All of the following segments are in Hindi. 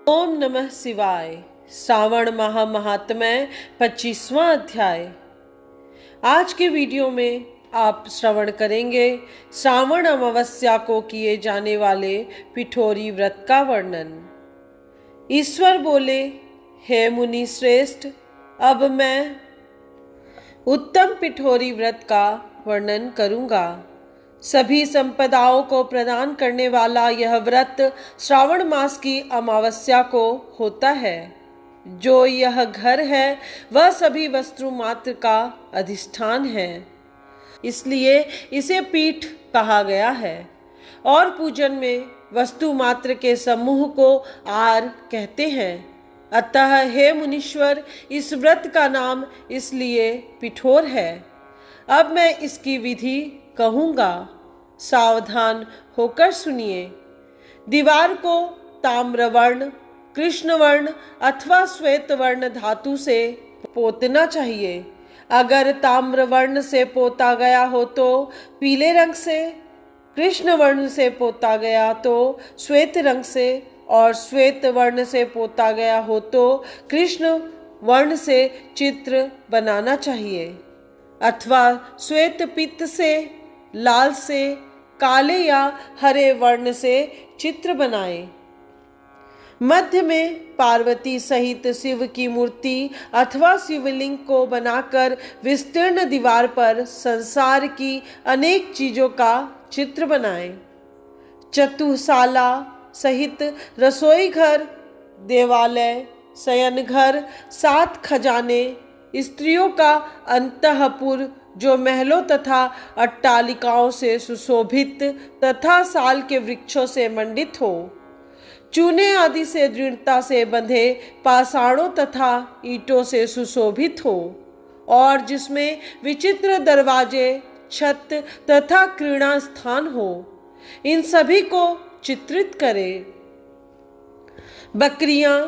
ओम नमः शिवाय। श्रावण माह महात्म्य 25वां अध्याय। आज के वीडियो में आप श्रवण करेंगे श्रावण अमावस्या को किए जाने वाले पिठोरी व्रत का वर्णन। ईश्वर बोले, हे मुनि श्रेष्ठ, अब मैं उत्तम पिठोरी व्रत का वर्णन करूंगा। सभी संपदाओं को प्रदान करने वाला यह व्रत श्रावण मास की अमावस्या को होता है। जो यह घर है वह सभी वस्तु मात्र का अधिष्ठान है, इसलिए इसे पीठ कहा गया है। और पूजन में वस्तु मात्र के समूह को आर कहते हैं। अतः हे मुनीश्वर, इस व्रत का नाम इसलिए पिठोर है। अब मैं इसकी विधि कहूँगा, सावधान होकर सुनिए। दीवार को ताम्रवर्ण, कृष्णवर्ण अथवा श्वेत वर्ण धातु से पोतना चाहिए। अगर ताम्रवर्ण से पोता गया हो तो पीले रंग से, कृष्ण वर्ण से पोता गया तो श्वेत रंग से, और श्वेत वर्ण से पोता गया हो तो कृष्ण वर्ण से चित्र बनाना चाहिए। अथवा श्वेत पित्त से, लाल से, काले या हरे वर्ण से चित्र बनाएं। मध्य में पार्वती सहित शिव की मूर्ति अथवा शिवलिंग को बनाकर विस्तीर्ण दीवार पर संसार की अनेक चीजों का चित्र बनाएं। चतुशाला सहित रसोई घर, देवालय, शयन घर, 7 खजाने, स्त्रियों का अंतःपुर जो महलों तथा अट्टालिकाओं से सुशोभित तथा साल के वृक्षों से मंडित हो, चूने आदि से दृढ़ता से बंधे पाषाणों तथा ईंटों से सुशोभित हो, और जिसमें विचित्र दरवाजे, छत तथा क्रीड़ा स्थान हो, इन सभी को चित्रित करें। बकरियां,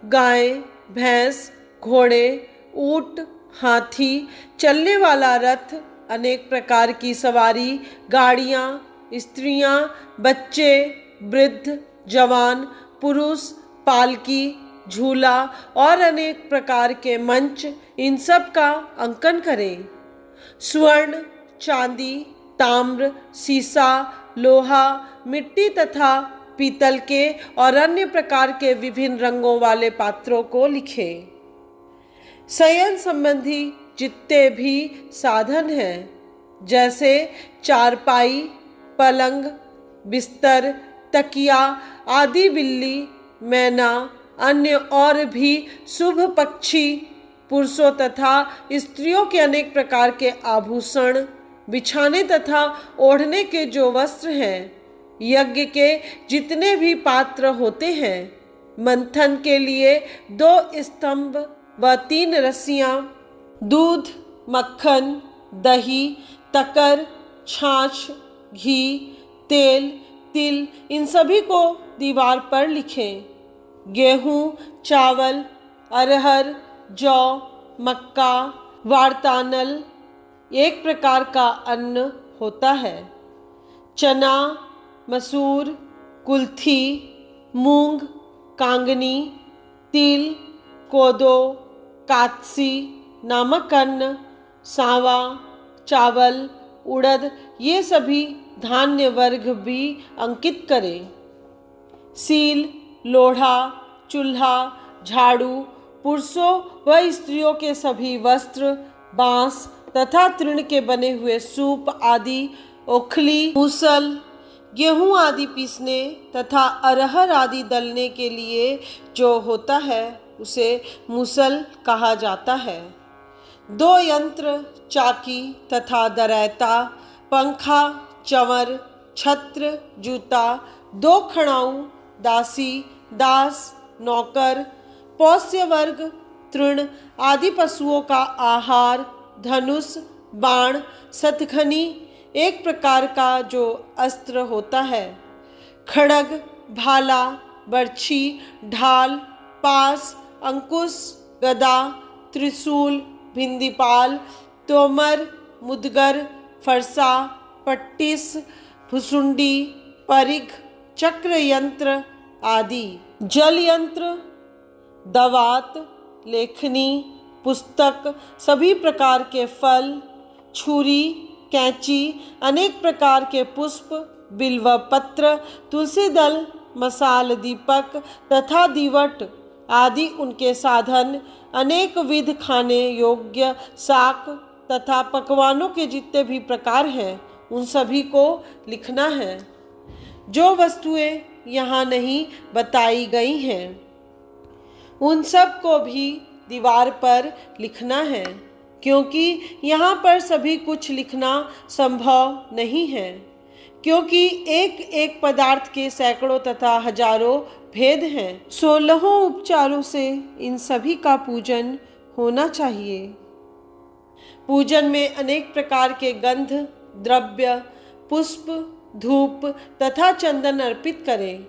गाय, भैंस, घोड़े, ऊंट, हाथी, चलने वाला रथ, अनेक प्रकार की सवारी, गाड़ियां, स्त्रियां, बच्चे, वृद्ध, जवान, पुरुष, पालकी, झूला और अनेक प्रकार के मंच, इन सब का अंकन करें। स्वर्ण, चांदी, ताम्र, सीसा, लोहा, मिट्टी तथा पीतल के और अन्य प्रकार के विभिन्न रंगों वाले पात्रों को लिखें। शयन संबंधी जितने भी साधन हैं, जैसे चारपाई, पलंग, बिस्तर, तकिया आदि, बिल्ली, मैना, अन्य और भी शुभ पक्षी, पुरुषों तथा स्त्रियों के अनेक प्रकार के आभूषण, बिछाने तथा ओढ़ने के जो वस्त्र हैं, यज्ञ के जितने भी पात्र होते हैं, मंथन के लिए 2 स्तंभ व 3 रस्सियां, दूध, मक्खन, दही, तकर, छाछ, घी, तेल, तिल, इन सभी को दीवार पर लिखें। गेहूं, चावल, अरहर, जौ, मक्का, वारतानल एक प्रकार का अन्न होता है। चना, मसूर, कुल्थी, मूंग, कांगनी, तिल, कोदो, कात्सी नामक अन्न, सांवा, चावल, उड़द, ये सभी धान्य वर्ग भी अंकित करें। सील, लोढ़ा, चूल्हा, झाड़ू, पुरुषों व स्त्रियों के सभी वस्त्र, बांस तथा तृण के बने हुए सूप आदि, ओखली, मूसल, गेहूं आदि पीसने तथा अरहर आदि दलने के लिए जो होता है उसे मूसल कहा जाता है। 2 यंत्र, चाकी तथा दरैता, पंखा, चंवर, छत्र, जूता, 2 खड़ाऊ, दासी, दास, नौकर, पोष्य वर्ग, तृण आदि पशुओं का आहार, धनुष, बाण, शतघनी एक प्रकार का जो अस्त्र होता है, खड़ग, भाला, बर्छी, ढाल, पास, अंकुश, गदा, त्रिशूल, भिंदीपाल, तोमर, मुदगर, फरसा, पट्टिस, भुसुंडी, परिघ, चक्र यंत्र, आदि, जल यंत्र, दवात, लेखनी, पुस्तक, सभी प्रकार के फल, छुरी, कैंची, अनेक प्रकार के पुष्प, बिल्व पत्र, तुलसी दल, मसाल दीपक तथा दीवट आदि उनके साधन, अनेक विध खाने योग्य शाक तथा पकवानों के जितने भी प्रकार हैं उन सभी को लिखना है। जो वस्तुएं यहाँ नहीं बताई गई हैं उन सब को भी दीवार पर लिखना है, क्योंकि यहाँ पर सभी कुछ लिखना संभव नहीं है, क्योंकि एक एक पदार्थ के सैकड़ों तथा हजारों भेद हैं। 16 उपचारों से इन सभी का पूजन होना चाहिए। पूजन में अनेक प्रकार के गंध, द्रव्य, पुष्प, धूप तथा चंदन अर्पित करें।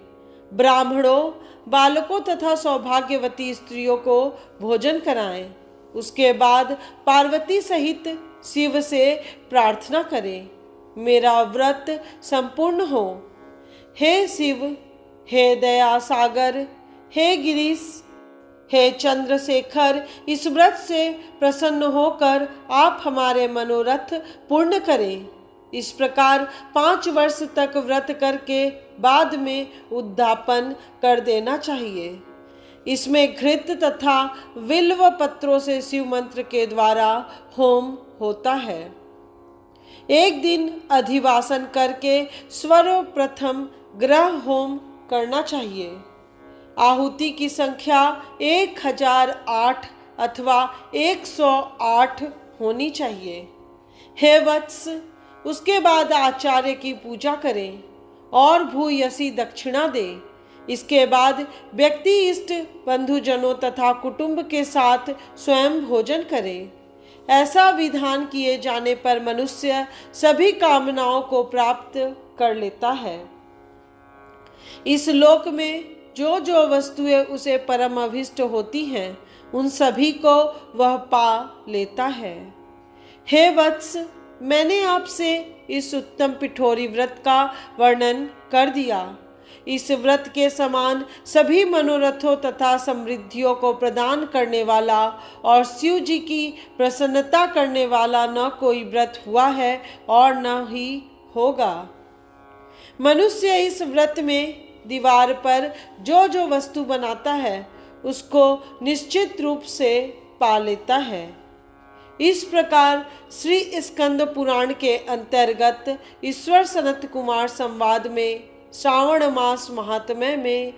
ब्राह्मणों, बालकों तथा सौभाग्यवती स्त्रियों को भोजन कराएं। उसके बाद पार्वती सहित शिव से प्रार्थना करें, मेरा व्रत संपूर्ण हो। हे शिव, हे दया सागर, हे गिरीश, हे चंद्रशेखर, इस व्रत से प्रसन्न होकर आप हमारे मनोरथ पूर्ण करें। इस प्रकार 5 वर्ष तक व्रत करके बाद में उद्यापन कर देना चाहिए। इसमें घृत तथा बिल्व पत्रों से शिव मंत्र के द्वारा होम होता है। एक दिन अधिवासन करके सर्वप्रथम ग्रह होम करना चाहिए। आहुति की संख्या 1008 अथवा 108 होनी चाहिए। हे वत्स, उसके बाद आचार्य की पूजा करें और भूयसी दक्षिणा दें। इसके बाद व्यक्ति इष्ट बंधुजनों तथा कुटुंब के साथ स्वयं भोजन करे। ऐसा विधान किए जाने पर मनुष्य सभी कामनाओं को प्राप्त कर लेता है। इस लोक में जो जो वस्तुएं उसे परम अभिष्ट होती हैं उन सभी को वह पा लेता है। हे वत्स, मैंने आपसे इस उत्तम पिठोरी व्रत का वर्णन कर दिया। इस व्रत के समान सभी मनोरथों तथा समृद्धियों को प्रदान करने वाला और शिव जी की प्रसन्नता करने वाला न कोई व्रत हुआ है और न ही होगा। मनुष्य इस व्रत में दीवार पर जो जो वस्तु बनाता है उसको निश्चित रूप से पा लेता है। इस प्रकार श्री स्कंद पुराण के अंतर्गत ईश्वर सनत कुमार संवाद में श्रावण मास महात्म्य में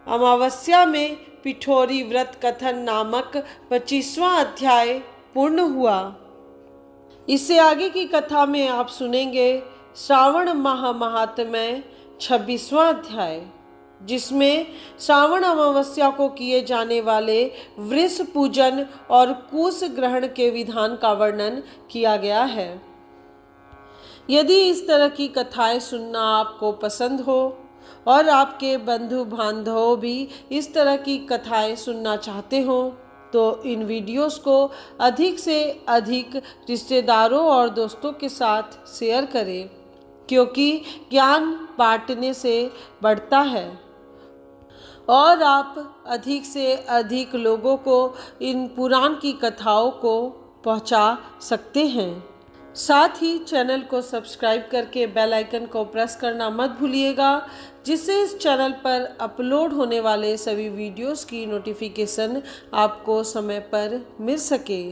अमावस्या में पिठोरी व्रत कथन नामक 25वां अध्याय पूर्ण हुआ। इससे आगे की कथा में आप सुनेंगे श्रावण माह महात्म्य 26वां अध्याय, जिसमें श्रावण अमावस्या को किए जाने वाले वृष पूजन और कुश ग्रहण के विधान का वर्णन किया गया है। यदि इस तरह की कथाएं सुनना आपको पसंद हो और आपके बंधु बांधव भी इस तरह की कथाएं सुनना चाहते हो तो इन वीडियोस को अधिक से अधिक रिश्तेदारों और दोस्तों के साथ शेयर करें, क्योंकि ज्ञान बांटने से बढ़ता है और आप अधिक से अधिक लोगों को इन पुराण की कथाओं को पहुंचा सकते हैं। साथ ही चैनल को सब्सक्राइब करके बेल आइकन को प्रेस करना मत भूलिएगा, जिससे इस चैनल पर अपलोड होने वाले सभी वीडियोस की नोटिफिकेशन आपको समय पर मिल सके।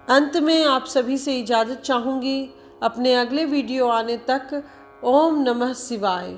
अंत में आप सभी से इजाज़त चाहूँगी। अपने अगले वीडियो आने तक ओम नमः शिवाय।